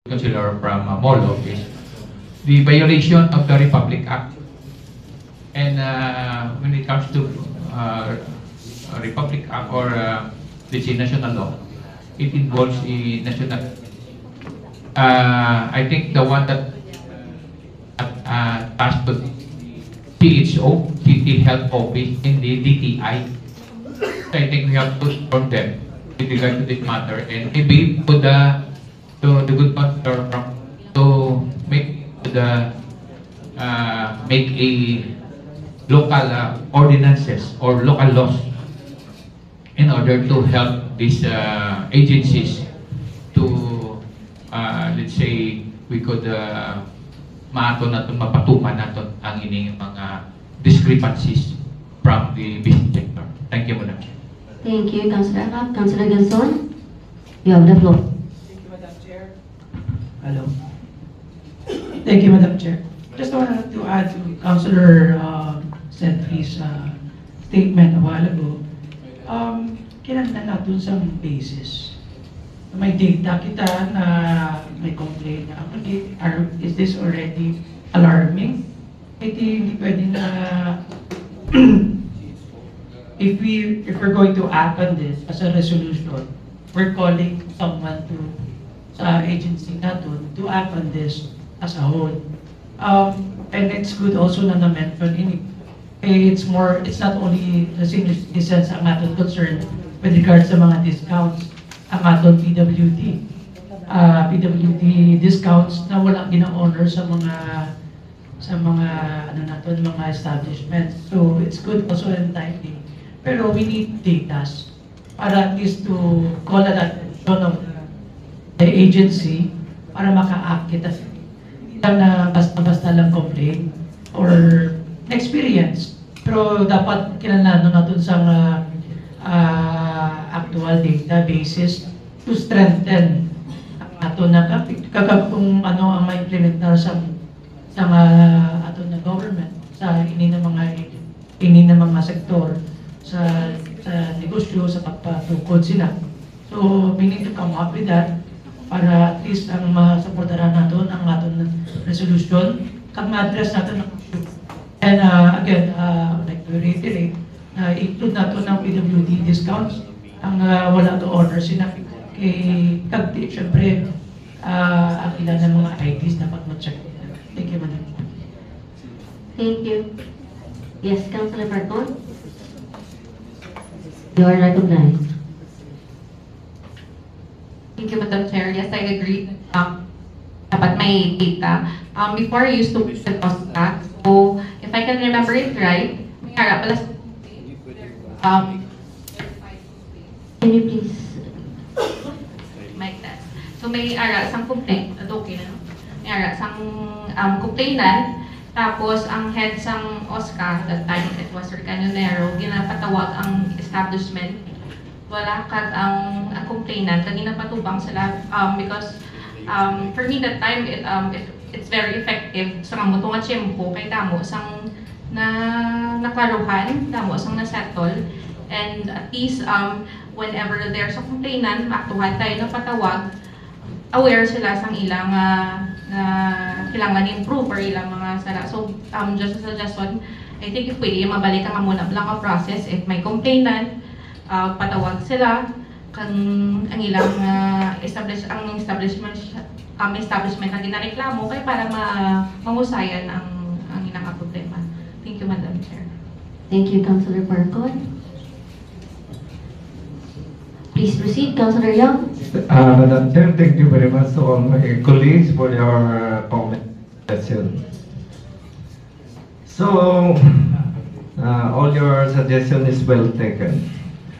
Councilor from Molo is the violation of the Republic Act. And when it comes to Republic Act or let's say national law, it involves a national. I think the one that tasked to CHO, City Health Office, and the DTI. I think we have to inform them with regard to this matter, and maybe to the good pastor to make a local ordinances or local laws in order to help these agencies to let's say we could mapatuman natin ang ining mga discrepancies from the business sector. Thank you, Madam Chair. Thank you, Councilor Kap. Councilor Ganson, you have the floor. Thank you, Madam Chair. Hello. Thank you, Madam Chair. Just wanted to add to Councilor Sentry's statement a while ago. Kinanta na dun sa basis. May data kita na may complaint na is this already alarming? Hindi pwede na if we're going to act on this as a resolution, we're calling someone to sa agency natin to act on this as a whole. And it's good also na na-mention in it. It's not only the senior citizens ang aton concern with regards sa mga discounts ang aton PWD. PWD discounts na walang gina-honor sa mga ano natin, mga establishments. So it's good also and timely. Pero we need data para at least to call the attention of the agency para maka-act kita. Hindi lang na basta-basta lang complain or experience. Pero dapat kinalano natin sa actual databases to strengthen ato na kung ano ang ma-implement na sa ato na government sa ini na mga sektor sa negosyo sa pagpatukod sila. So we need to come up with that para at least ang masuportahan natin ang aton resolution kag ma-address natin ang issue. And again, I'd like to reiterate include natin ang PWD discounts ang wala to order sila kay kagdi syempre ang ilan ng mga IDs dapat ma-check. Thank you, Madam. Thank you. Yes, Councilor Marcon. You are recognized. Thank you, Madam Chair. Yes, I agree. Dapat may data. Before I used to push the cost back. So, if I can remember it right, may harap pala can you please mic test. So, may ara sang complaint. Okay na, no? May ara sang complainant. Tapos, ang head sang OSCA, that time it was Ricanonero, ginapatawag ang establishment. Wala kag ang complainant, kag ginapatubang sila because for me that time, it's very effective sa kamo tunga tiyempo kay damo sang naklaruhan, damo sang nasettle. And at least whenever there's a complainant, aktuhan tayo na patawag, aware sila sang ilang kailangan improve or ilang mga sala. So, just a suggestion, I think if pwede, mabalik ka muna lang ang process. If may complainant, patawag sila, ang ilang establishment na ginareklamo kaya para mamusayan ang ilang problema. Thank you, Madam Chair. Thank you, Councilor Marcon. Please proceed, Councilor Young. Madam Chair, thank you very much to all my colleagues for your comment session. So, all your suggestion is well taken.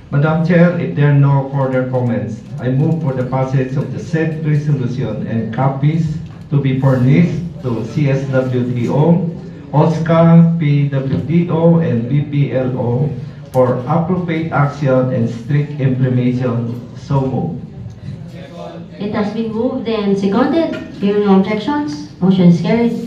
Madam Chair, if there are no further comments, I move for the passage of the said resolution and copies to be furnished to CSWDO, OSCA, PWDO, and BPLO for appropriate action and strict implementation. So moved. It has been moved and seconded. Hearing no objections, motion is carried.